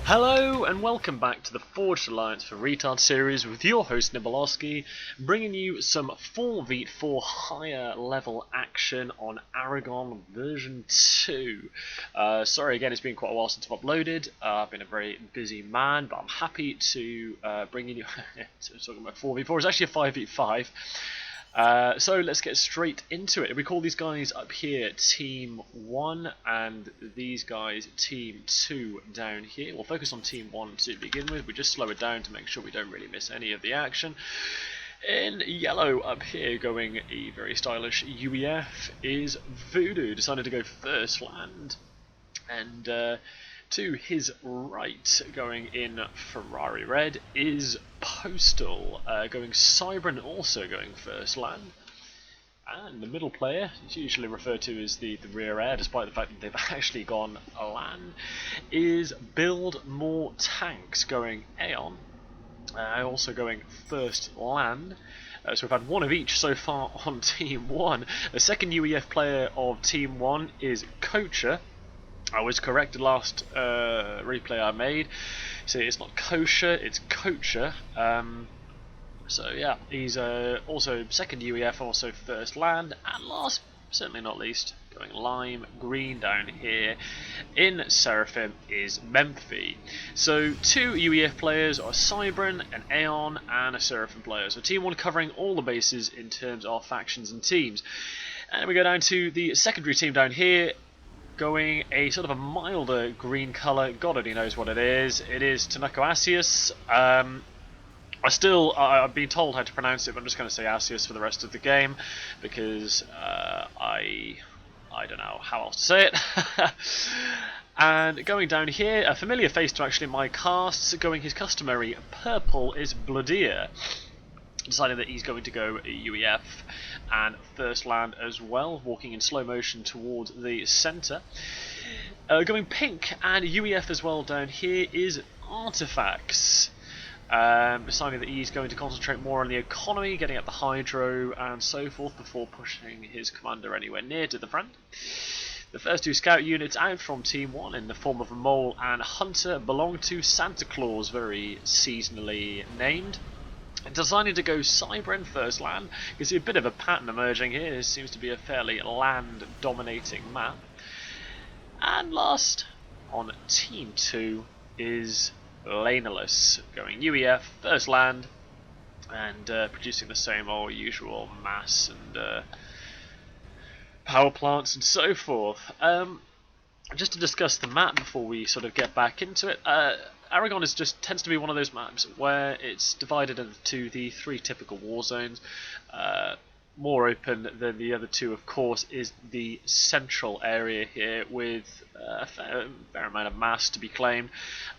Hello and welcome back to the Forged Alliance for Retard series with your host Nibelosky, bringing you some 4v4 higher level action on Aragon version 2. Sorry again, it's been quite a while since I've uploaded. I've been a very busy man, but I'm happy to bring in you. Talking about 4v4, it's actually a 5v5. So let's get straight into it. We call these guys up here Team 1 and these guys Team 2 down here. We'll focus on Team 1 to begin with. We just slow it down to make sure we don't really miss any of the action. In yellow up here, going a very stylish UEF, is Voodoo. Decided to go first land. And to his right, going in Ferrari red, is Postal, going Cybran, also going first land. And the middle player, it's usually referred to as the rear air, despite the fact that they've actually gone land, is Build More Tanks, going Aeon, also going first land. So we've had one of each so far on Team 1. The second UEF player of Team 1 is Coacher. I was corrected last replay I made. See, it's not kosher, it's Coacher. So yeah, he's also second UEF, also first land, and last, certainly not least, going lime green down here in Seraphim is Memphi. So two UEF players are Cybran, an Aeon, and a Seraphim player. So Team 1 covering all the bases in terms of factions and teams. And we go down to the secondary team down here, going a sort of a milder green colour. God only knows what it is. It is Tanako Asius. I've been told how to pronounce it, but I'm just going to say Asius for the rest of the game because I don't know how else to say it. And going down here, a familiar face to actually my casts, going his customary purple is Bloodier. Deciding that he's going to go UEF and first land as well, walking in slow motion towards the centre. Going pink and UEF as well down here is Artifacts. Deciding that he's going to concentrate more on the economy, getting up the hydro and so forth before pushing his commander anywhere near to the front. The first two scout units out from Team 1 in the form of a Mole and Hunter belong to Santa Claus, very seasonally named. Deciding to go Cybran first land. You can see a bit of a pattern emerging here. This seems to be a fairly land-dominating map. And last, on Team 2, is Laneless, going UEF first land, and producing the same old usual mass and power plants and so forth. Just to discuss the map before we sort of get back into it. Aragon tends to be one of those maps where it's divided into the three typical war zones. More open than the other two, of course, is the central area here with a fair amount of mass to be claimed.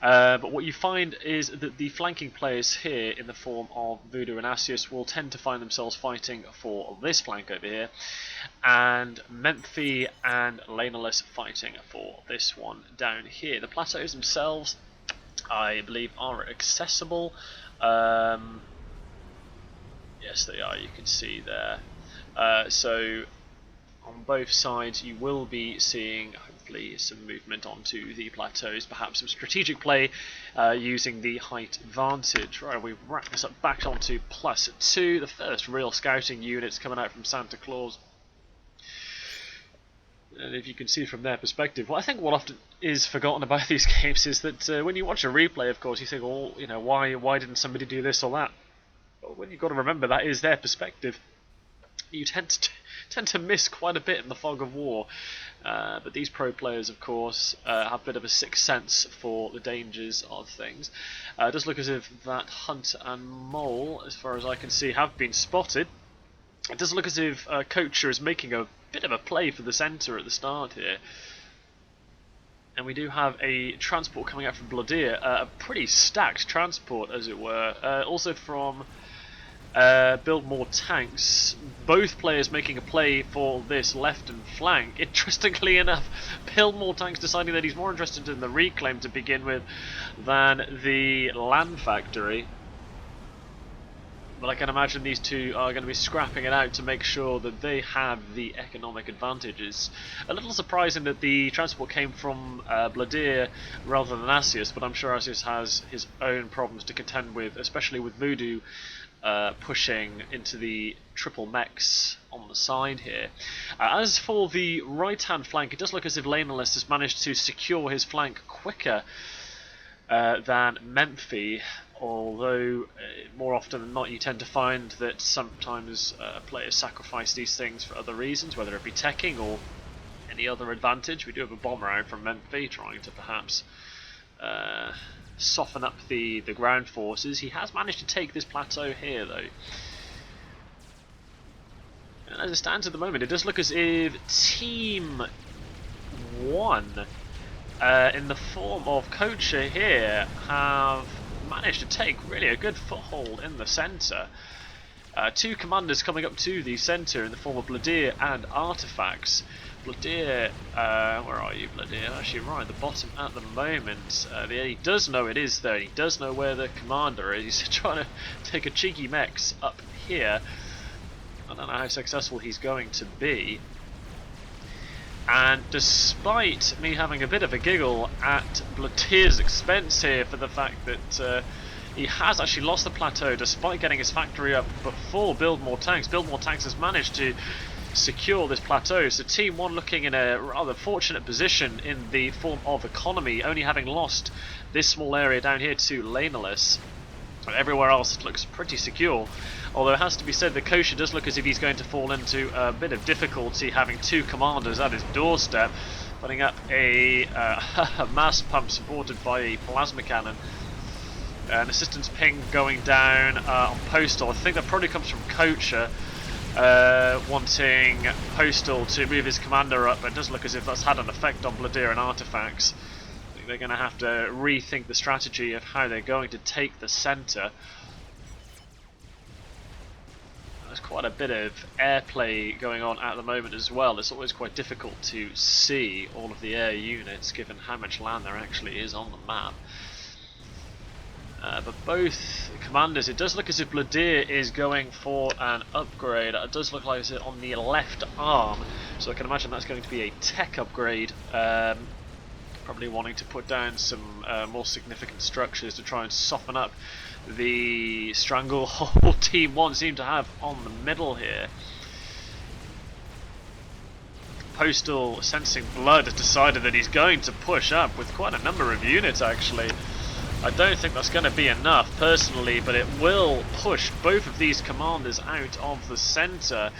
But what you find is that the flanking players here, in the form of Voodoo and Asius, will tend to find themselves fighting for this flank over here, and Memphi and Laneless fighting for this one down here. The plateaus themselves, I believe, are accessible. Yes, they are, you can see there. So on both sides you will be seeing hopefully some movement onto the plateaus, perhaps some strategic play using the height advantage. Right, we wrap this up back onto +2, the first real scouting units coming out from Santa Claus. And if you can see from their perspective, well, I think what often is forgotten about these games is that when you watch a replay, of course, you think, well, you know, why didn't somebody do this or that? But when you've got to remember that is their perspective, you tend to miss quite a bit in the fog of war. But these pro players, of course, have a bit of a sixth sense for the dangers of things. It does look as if that Hunter and Mole, as far as I can see, have been spotted. It does look as if Coacher is making a bit of a play for the centre at the start here. And we do have a transport coming out from Bloodier, a pretty stacked transport, as it were. Also from Build More Tanks, both players making a play for this left and flank. Interestingly enough, Build More Tanks deciding that he's more interested in the reclaim to begin with than the land factory. But I can imagine these two are going to be scrapping it out to make sure that they have the economic advantages. A little surprising that the transport came from Bladir rather than Asius, but I'm sure Asius has his own problems to contend with, especially with Voodoo pushing into the triple mechs on the side here. As for the right-hand flank, it does look as if Laneless has managed to secure his flank quicker than Memphi, although more often than not you tend to find that sometimes players sacrifice these things for other reasons, whether it be teching or any other advantage. We do have a bomber out from Memphi trying to perhaps soften up the ground forces. He has managed to take this plateau here though. And as it stands at the moment, it does look as if Team 1 in the form of Kocha here have managed to take really a good foothold in the centre. Two commanders coming up to the centre in the form of Bladir and Artifacts. Bladir, where are you, Bladir? Actually, right at the bottom at the moment. He does know it is there. He does know where the commander is. He's trying to take a cheeky mechs up here. I don't know how successful he's going to be. And despite me having a bit of a giggle at Bladir's expense here for the fact that he has actually lost the plateau despite getting his factory up before Build More Tanks. Build More Tanks has managed to secure this plateau, so Team 1 looking in a rather fortunate position in the form of economy, only having lost this small area down here to Laneless. Everywhere else it looks pretty secure, although it has to be said that Kocha does look as if he's going to fall into a bit of difficulty having two commanders at his doorstep, putting up a mass pump supported by a plasma cannon. An assistance ping going down on Postal. I think that probably comes from Kocha wanting Postal to move his commander up, but it does look as if that's had an effect on Bladir and Artifacts. They're going to have to rethink the strategy of how they're going to take the centre. There's quite a bit of airplay going on at the moment as well. It's always quite difficult to see all of the air units given how much land there actually is on the map. But both commanders, it does look as if Bladir is going for an upgrade. It does look like it's on the left arm, so I can imagine that's going to be a tech upgrade. Probably wanting to put down some more significant structures to try and soften up the stranglehold Team 1 seem to have on the middle here. Postal, sensing blood, has decided that he's going to push up with quite a number of units actually. I don't think that's going to be enough personally, but it will push both of these commanders out of the centre.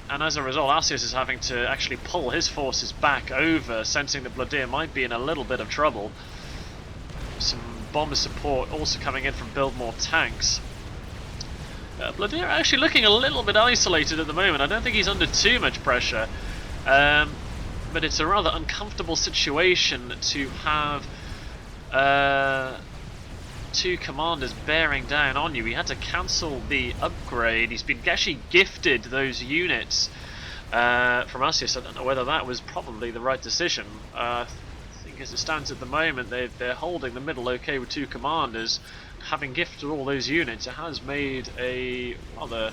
And as a result, Asius is having to actually pull his forces back over, sensing that Bladir might be in a little bit of trouble. Some bomber support also coming in from Build More Tanks. Bladir actually looking a little bit isolated at the moment. I don't think he's under too much pressure, but it's a rather uncomfortable situation to have two commanders bearing down on you. He had to cancel the upgrade. He's been actually gifted those units from Asius. I don't know whether that was probably the right decision. I think as it stands at the moment, they're holding the middle okay with two commanders. Having gifted all those units, it has made a rather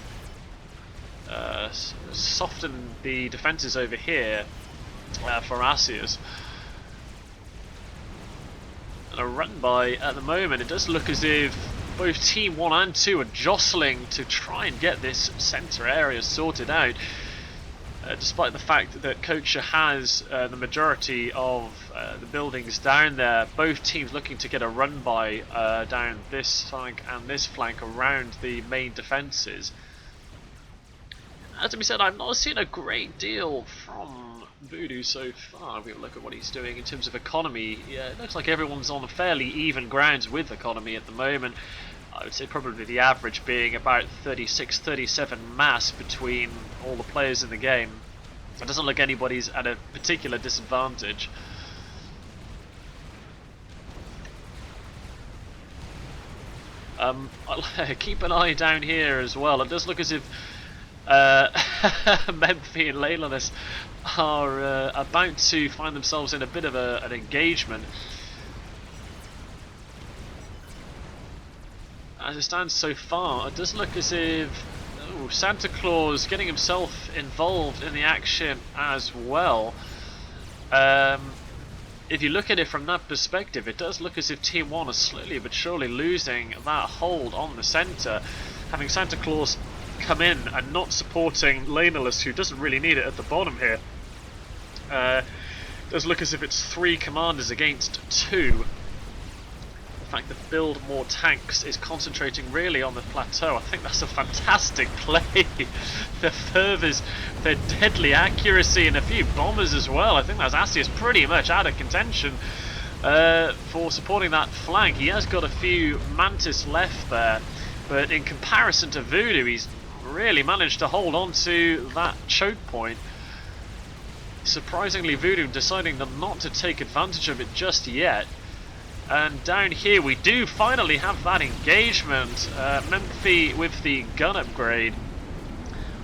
soften the defences over here for Asius. A run by at the moment. It does look as if both Team 1 and 2 are jostling to try and get this centre area sorted out, despite the fact that Kocha has the majority of the buildings down there. Both teams looking to get a run by down this flank and this flank around the main defences. As we said, I've not seen a great deal from Voodoo so far. If we look at what he's doing in terms of economy, yeah, it looks like everyone's on fairly even grounds with economy at the moment. I would say probably the average being about 36-37 mass between all the players in the game. It doesn't look anybody's at a particular disadvantage. I'll keep an eye down here as well. It does look as if Memphi and Leylandus are about to find themselves in a bit of an engagement. as it stands so far, it does look as if Santa Claus getting himself involved in the action as well. If you look at it from that perspective, it does look as if Team 1 is slowly but surely losing that hold on the centre, having Santa Claus come in and not supporting Laneless, who doesn't really need it at the bottom here. Does look as if it's 3 commanders against 2. The fact that Build More Tanks is concentrating really on the plateau, I think that's a fantastic play. The fervours, their deadly accuracy, and a few bombers as well. I think that's Asius pretty much out of contention for supporting that flank. He has got a few Mantis left there, but in comparison to Voodoo, he's really managed to hold on to that choke point. Surprisingly, Voodoo deciding not to take advantage of it just yet. And down here we do finally have that engagement. Memphi with the gun upgrade.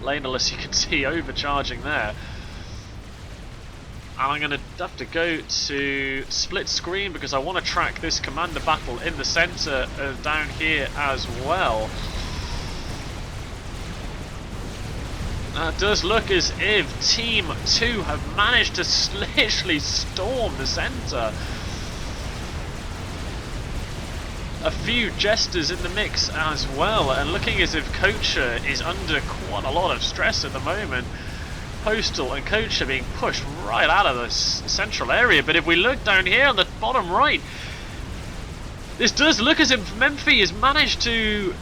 Laneless, you can see, overcharging there. And I'm going to have to go to split screen because I want to track this commander battle in the centre down here as well. It does look as if Team 2 have managed to literally storm the centre. A few jesters in the mix as well, and looking as if Kocher is under quite a lot of stress at the moment. Postal and Kocher being pushed right out of the central area, but if we look down here on the bottom right, this does look as if Memphi has managed to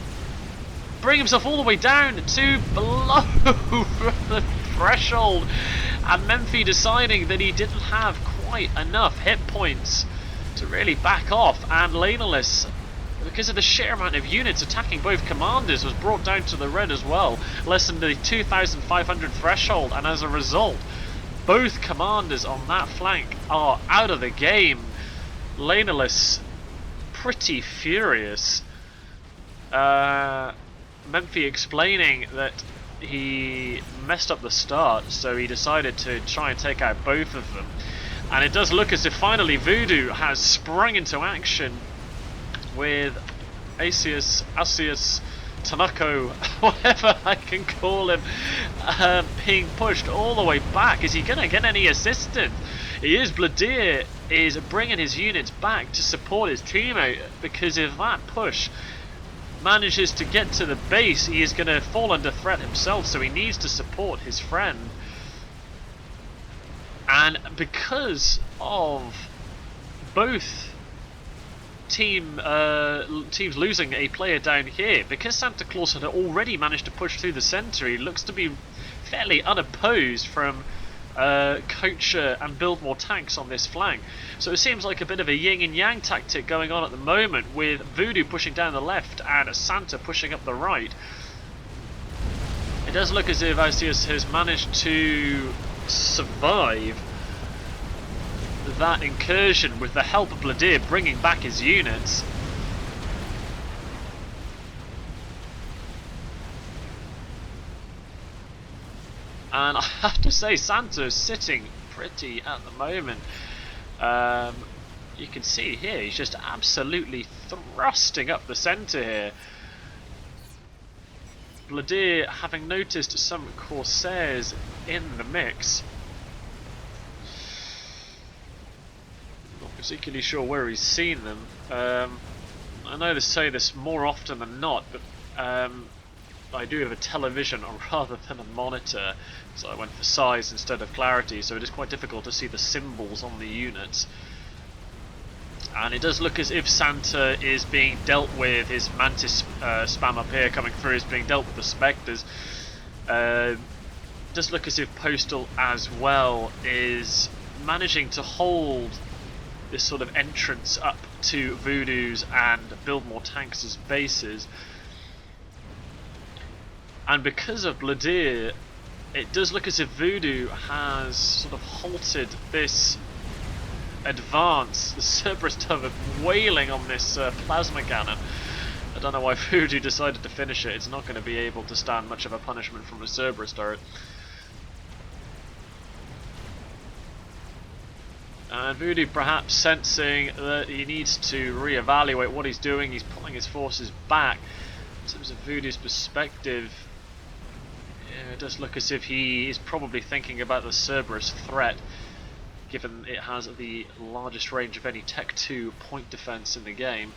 bring himself all the way down to below the threshold, and Memphi deciding that he didn't have quite enough hit points to really back off, and Laneless, because of the sheer amount of units attacking both commanders, was brought down to the red as well, less than the 2,500 threshold, and as a result, both commanders on that flank are out of the game. Laneless pretty furious. Memphi explaining that he messed up the start, so he decided to try and take out both of them. And it does look as if finally Voodoo has sprung into action with Asius, Tanako, whatever I can call him, being pushed all the way back. Is he going to get any assistance? He is. Bladir is bringing his units back to support his teammate, because if that push manages to get to the base, he is going to fall under threat himself, so he needs to support his friend. And because of both teams losing a player down here, because Santa Claus had already managed to push through the centre, he looks to be fairly unopposed from Kocher and Build More Tanks on this flank. So it seems like a bit of a yin and yang tactic going on at the moment, with Voodoo pushing down the left and Santa pushing up the right. It does look as if Asius has managed to survive that incursion with the help of Bladir bringing back his units. And I have to say, Santa is sitting pretty at the moment. You can see here, he's just absolutely thrusting up the centre here. Bladir having noticed some Corsairs in the mix. Not particularly sure where he's seen them. I know they say this more often than not, but I do have a television rather than a monitor, so I went for size instead of clarity, so it is quite difficult to see the symbols on the units. And it does look as if Santa is being dealt with, his Mantis spam up here coming through is being dealt with the Spectres. Does look as if Postal as well is managing to hold this sort of entrance up to Voodoo's and Build More Tanks' bases. And because of Bladir, it does look as if Voodoo has sort of halted this advance. The Cerberus turret wailing on this plasma cannon. I don't know why Voodoo decided to finish it. It's not going to be able to stand much of a punishment from the Cerberus turret. And Voodoo perhaps sensing that he needs to reevaluate what he's doing. He's pulling his forces back. In terms of Voodoo's perspective, it does look as if he is probably thinking about the Cerberus threat, given it has the largest range of any Tech 2 point defense in the game.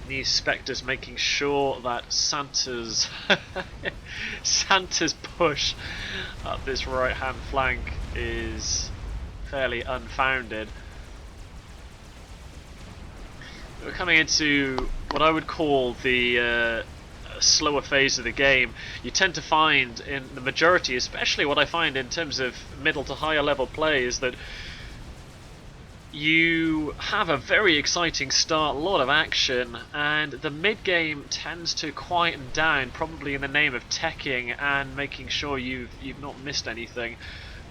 These Spectres making sure that Santa's Santa's push up this right hand flank is fairly unfounded. We're coming into what I would call the slower phase of the game. You tend to find in the majority, especially what I find in terms of middle to higher level play, is that you have a very exciting start, a lot of action, and the mid-game tends to quieten down, probably in the name of teching and making sure you've not missed anything,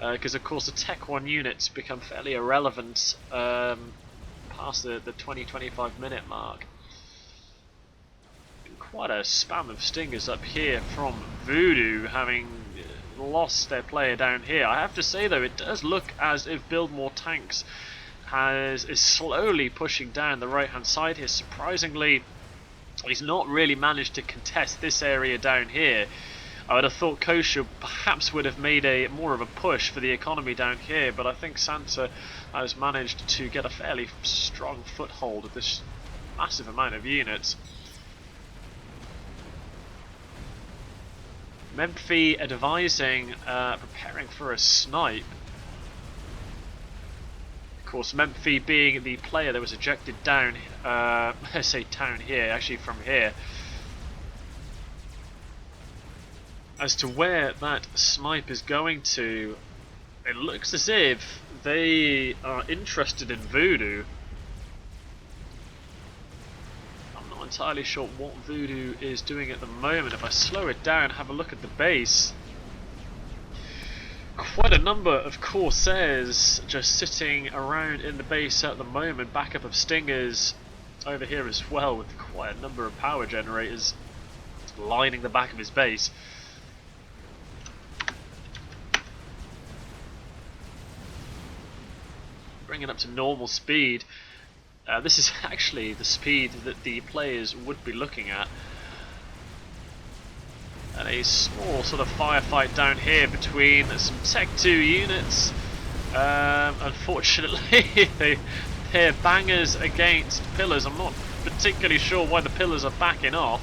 because of course the Tech 1 units become fairly irrelevant past the 20-25 minute mark. Quite a spam of stingers up here from Voodoo, having lost their player down here. I have to say though, it does look as if Build More Tanks is slowly pushing down the right hand side here. Surprisingly, he's not really managed to contest this area down here. I would have thought Kosher perhaps would have made more of a push for the economy down here, but I think Santa has managed to get a fairly strong foothold of this massive amount of units. Memphi advising, preparing for a snipe. Of course, Memphi being the player that was ejected down, I say down here, actually from here. As to where that snipe is going to, it looks as if they are interested in Voodoo. I'm not entirely sure what Voodoo is doing at the moment. If I slow it down, have a look at the base, quite a number of Corsairs just sitting around in the base at the moment. Backup of Stingers over here as well, with quite a number of power generators lining the back of his base. Bringing up to normal speed. This is actually the speed that the players would be looking at. And a small sort of firefight down here between some Tech 2 units. Unfortunately, they're bangers against pillars. I'm not particularly sure why the pillars are backing off.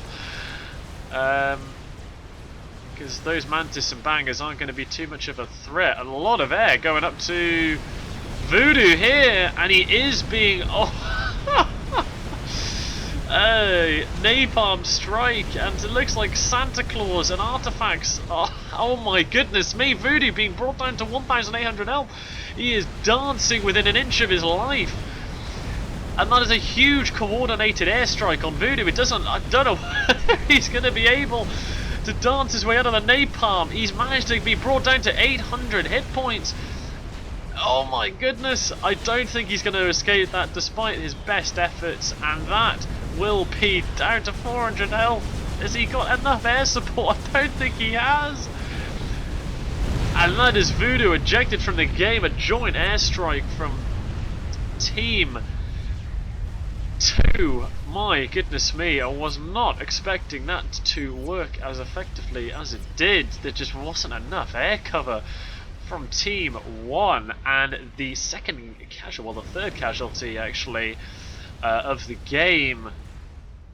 Because those Mantis and bangers aren't going to be too much of a threat. And a lot of air going up to Voodoo here, and he is being napalm strike, and it looks like Santa Claus and artifacts. Oh my goodness me, Voodoo being brought down to 1,800 health. He is dancing within an inch of his life, and that is a huge coordinated airstrike on Voodoo. I don't know whether he's going to be able to dance his way out of the napalm. He's managed to be brought down to 800 hit points. Oh my goodness, I don't think he's going to escape that despite his best efforts, and that will be down to 400 health. Has he got enough air support? I don't think he has. And that is Voodoo ejected from the game. A joint airstrike from Team 2. My goodness me, I was not expecting that to work as effectively as it did. There just wasn't enough air cover from Team 1, and the second casualty, well, the third casualty actually, of the game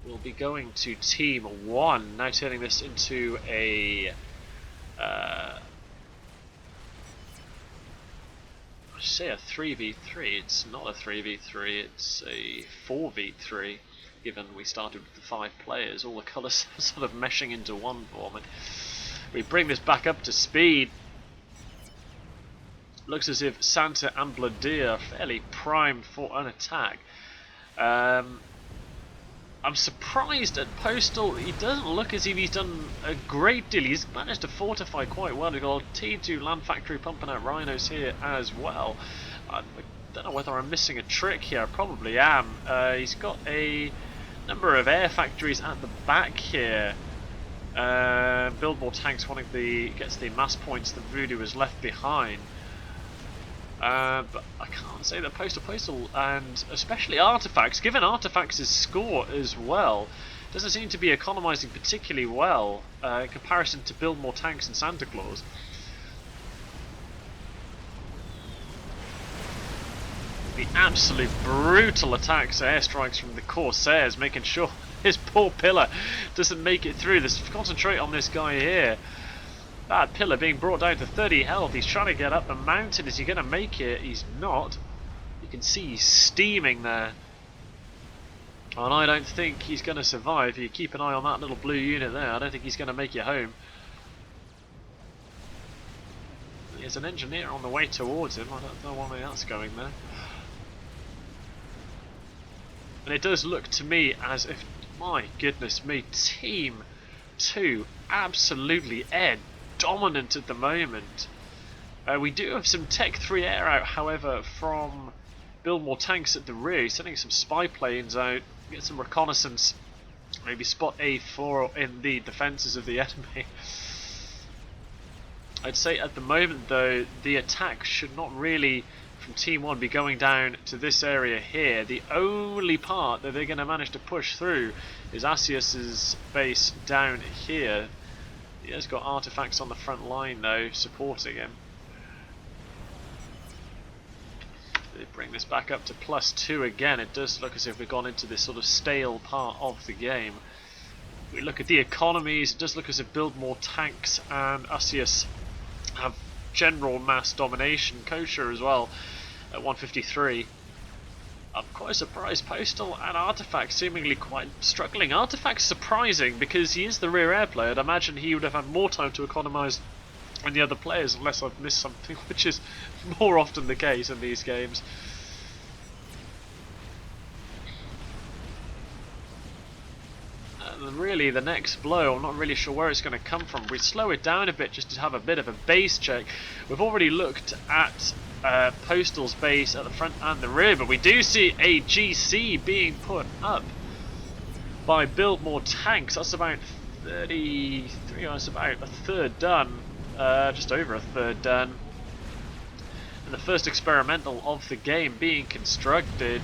will be going to Team 1, now turning this into a I should say a 3v3. It's not a 3v3, it's a 4v3, given we started with the 5 players. All the colours sort of meshing into one form. And we bring this back up to speed. Looks as if Santa and Bladir are fairly primed for an attack. I'm surprised at Postal. He doesn't look as if he's done a great deal. He's managed to fortify quite well. We've got a T2 Land Factory pumping out rhinos here as well. I don't know whether I'm missing a trick here. I probably am. He's got a number of air factories at the back here. Build more tanks wanting gets the mass points that Voodoo has left behind. But I can't say that Postal and especially Artifacts, given Artifacts' score as well, doesn't seem to be economising particularly well in comparison to Build More Tanks and Santa Claus. The absolute brutal attacks, airstrikes from the Corsairs, making sure his poor pillar doesn't make it through. Let's concentrate on this guy here. That pillar being brought down to 30 health. He's trying to get up the mountain. Is he going to make it? He's not. You can see he's steaming there. And I don't think he's going to survive. If you keep an eye on that little blue unit there, I don't think he's going to make it home. There's an engineer on the way towards him. I don't know why that's going there. And it does look to me as if, my goodness me, Team 2 absolutely air dominant at the moment. We do have some Tech 3 air out, however, from Build More Tanks at the rear, sending some spy planes out, get some reconnaissance, maybe spot A4 in the defences of the enemy. I'd say at the moment though, the attack should not really, from Team 1, be going down to this area here. The only part that they're going to manage to push through is Asius's base down here. He has got Artifacts on the front line though, supporting him. They bring this back up to +2 again. It does look as if we've gone into this sort of stale part of the game. If we look at the economies, it does look as if Build More Tanks and Asius have general mass domination. Kosher as well at 153. I'm quite surprised Postal and Artifacts seemingly quite struggling. Artifacts surprising because he is the rear air player. I'd imagine he would have had more time to economise than the other players unless I've missed something, which is more often the case in these games. And really the next blow, I'm not really sure where it's going to come from. We slow it down a bit just to have a bit of a base check. We've already looked at Postal's base at the front and the rear, but we do see a GC being put up by Build More Tanks. That's about 33, that's about a third done, just over a third done. And the first experimental of the game being constructed.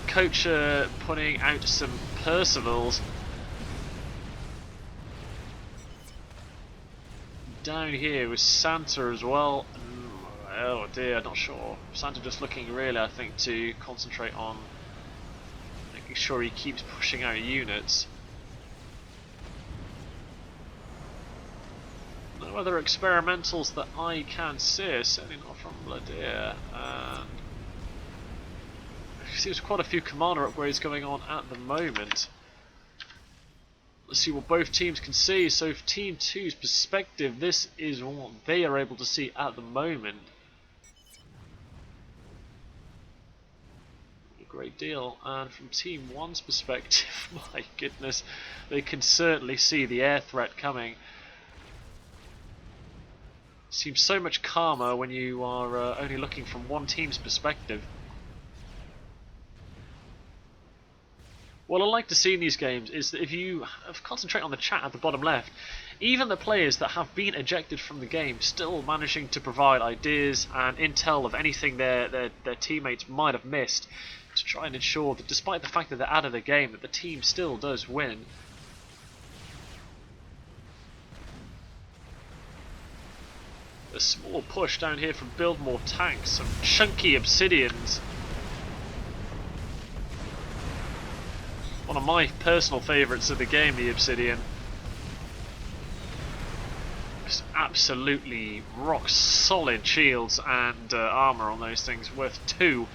Coacher putting out some Percivals. Down here with Santa as well. Oh dear, not sure. Santa just looking really, I think, to concentrate on making sure he keeps pushing out units. No other experimentals that I can see, certainly not from Bladir. And there seems quite a few commander upgrades going on at the moment. Let's see what both teams can see. So from Team 2's perspective, this is what they are able to see at the moment. A great deal. And from Team 1's perspective, my goodness, they can certainly see the air threat coming. Seems so much calmer when you are only looking from one team's perspective. What I like to see in these games is that if you concentrate on the chat at the bottom left, even the players that have been ejected from the game still managing to provide ideas and intel of anything their teammates might have missed to try and ensure that despite the fact that they're out of the game, that the team still does win. A small push down here from Build More Tanks, some chunky obsidians. One of my personal favourites of the game, the Obsidian. Just absolutely rock solid shields and armour on those things, worth 2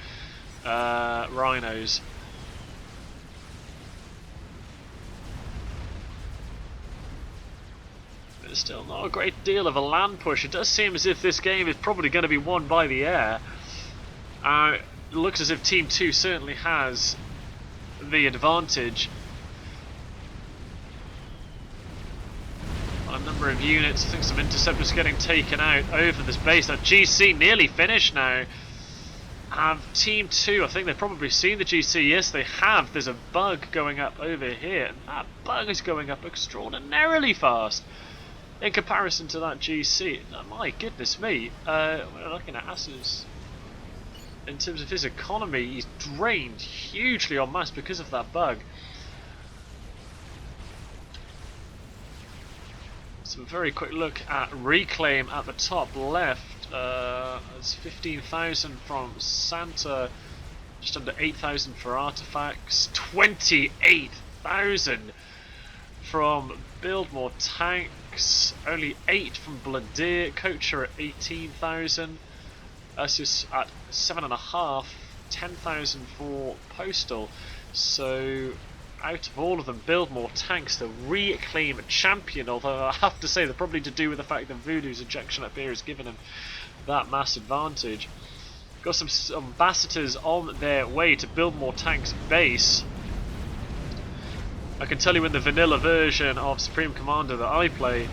rhinos. There's still not a great deal of a land push. It does seem as if this game is probably going to be won by the air. It looks as if Team 2 certainly has the advantage. On a number of units, I think some interceptors getting taken out over this base. That GC nearly finished now. Team 2, I think they've probably seen the GC. Yes, they have. There's a bug going up over here. And that bug is going up extraordinarily fast in comparison to that GC. Oh, my goodness me. We're looking at Asus. In terms of his economy, he's drained hugely en masse because of that bug. So a very quick look at Reclaim at the top left. It's 15,000 from Santa, just under 8,000 for Artifacts, 28,000 from Build More Tanks, only 8 from Bladir, Coacher at 18,000, Ursus at 7.5, 10,000 for Postal. So out of all of them, Build More Tanks, the Reclaim champion, although I have to say they're probably to do with the fact that Voodoo's ejection up here has given him that mass advantage. Got some ambassadors on their way to Build More Tanks base. I can tell you in the vanilla version of Supreme Commander that I play,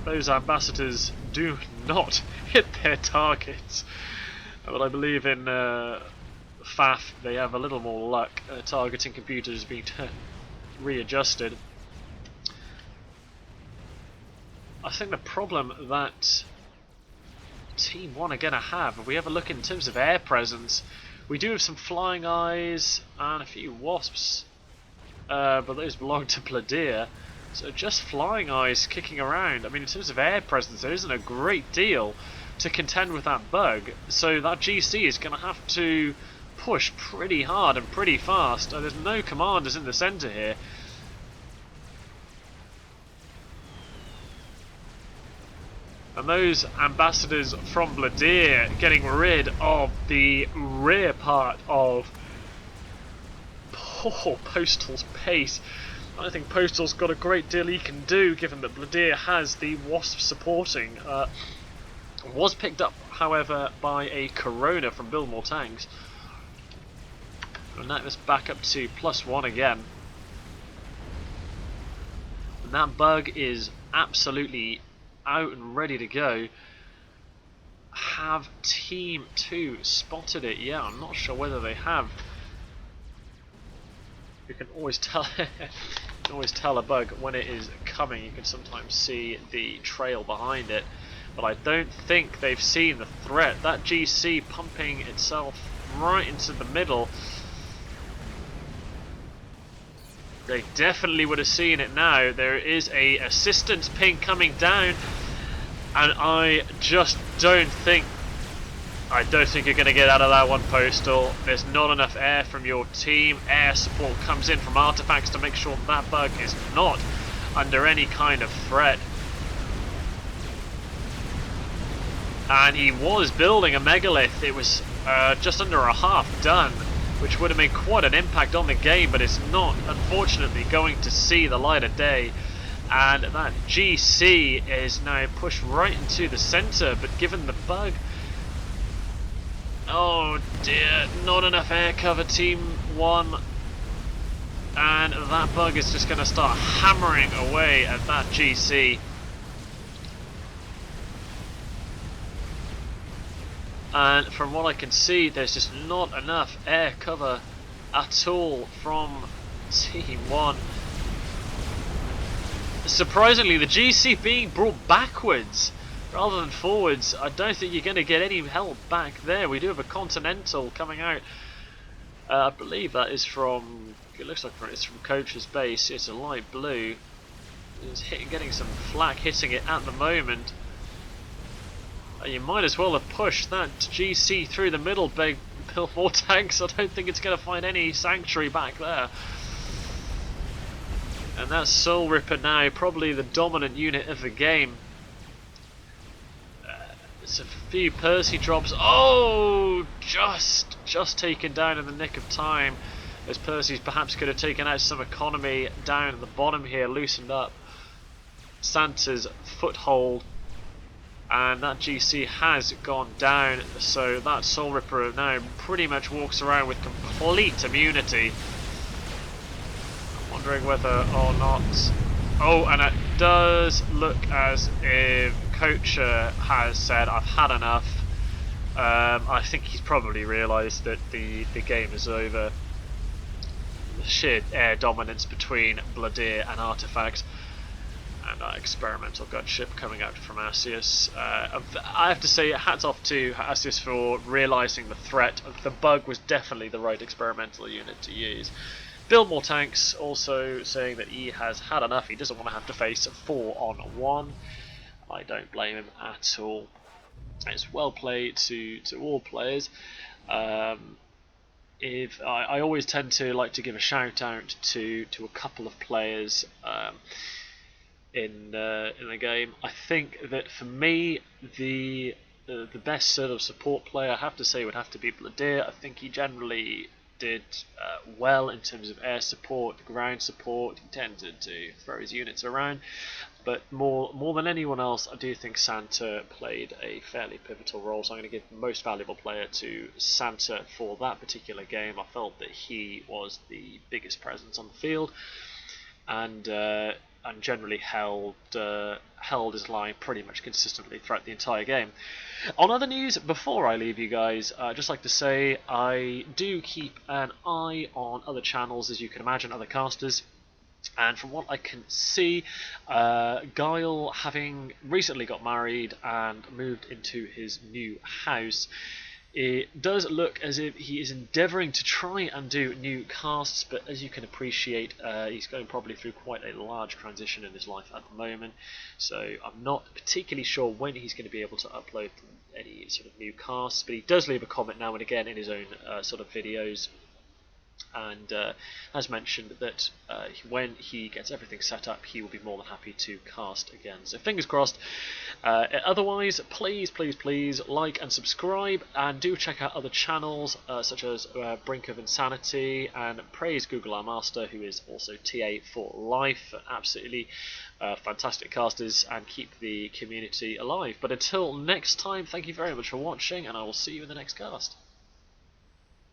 those ambassadors do not hit their targets. But I believe in FAF they have a little more luck. Targeting computers being readjusted. I think the problem that Team 1 are going to have, if we have a look in terms of air presence, we do have some Flying Eyes and a few Wasps, but those belong to Bladir. So just Flying Eyes kicking around. I mean, in terms of air presence, there isn't a great deal to contend with that bug. So that GC is going to have to push pretty hard and pretty fast. There's no commanders in the centre here. And those ambassadors from Bladir getting rid of the rear part of poor Postal's base. I think Postal's got a great deal he can do, given that Bladir has the Wasp supporting. Was picked up, however, by a Corona from Build More Tanks. And that was back up to +1 again. And that bug is absolutely out and ready to go. Have Team 2 spotted it? Yeah, I'm not sure whether they have. You can always tell a bug when it is coming. You can sometimes see the trail behind it, but I don't think they've seen the threat. That GC pumping itself right into the middle. They definitely would have seen it now. There is a assistance ping coming down, and I don't think you're going to get out of that one, Postal. There's not enough air from your team. Air support comes in from Artifacts to make sure that bug is not under any kind of threat. And he was building a megalith. It was just under a half done, which would have made quite an impact on the game, but it's not, unfortunately, going to see the light of day. And that GC is now pushed right into the centre, but given the bug, oh dear, not enough air cover, Team 1. And that bug is just going to start hammering away at that GC. And from what I can see, there's just not enough air cover at all from Team 1. Surprisingly, the GC being brought backwards rather than forwards. I don't think you're going to get any help back there. We do have a Continental coming out. I believe that is from, it looks like it's from Coach's base. It's a light blue. It's getting some flak hitting it at the moment. You might as well have pushed that GC through the middle, big Build More Tanks. I don't think it's going to find any sanctuary back there. And that's Soul Ripper now, probably the dominant unit of the game. It's a few Percy drops. Oh, just taken down in the nick of time, as Percy's perhaps could have taken out some economy down at the bottom here, loosened up Santa's foothold. And that GC has gone down, so that Soul Ripper now pretty much walks around with complete immunity. I'm wondering whether or not... Oh, and it does look as if Coacher has said, I've had enough. I think he's probably realised that the game is over. The sheer air dominance between Bladir and Artifact, and that experimental gunship coming out from Asius. I have to say, hats off to Asius for realising the threat. The bug was definitely the right experimental unit to use. Build more tanks, also saying that he has had enough. He doesn't want to have to face 4-on-1. I don't blame him at all. It's well played to all players. If I always tend to like to give a shout out to a couple of players in the game. I think that for me, the best sort of support player I have to say would have to be Bladir. I think he generally did well in terms of air support, ground support. He tended to throw his units around, but more than anyone else, I do think Santa played a fairly pivotal role. So I'm going to give most valuable player to Santa for that particular game. I felt that he was the biggest presence on the field, and generally held his line pretty much consistently throughout the entire game. On other news, before I leave you guys, I'd just like to say I do keep an eye on other channels, as you can imagine, other casters. And from what I can see, Guile, having recently got married and moved into his new house, it does look as if he is endeavouring to try and do new casts, but as you can appreciate, he's going probably through quite a large transition in his life at the moment, so I'm not particularly sure when he's going to be able to upload any sort of new casts, but he does leave a comment now and again in his own sort of videos, and has mentioned that when he gets everything set up, he will be more than happy to cast again. So fingers crossed. Otherwise, please like and subscribe, and do check out other channels such as Brink of Insanity, and praise Google our Master, who is also TA for life. Absolutely fantastic casters, and keep the community alive. But until next time, thank you very much for watching, and I will see you in the next cast.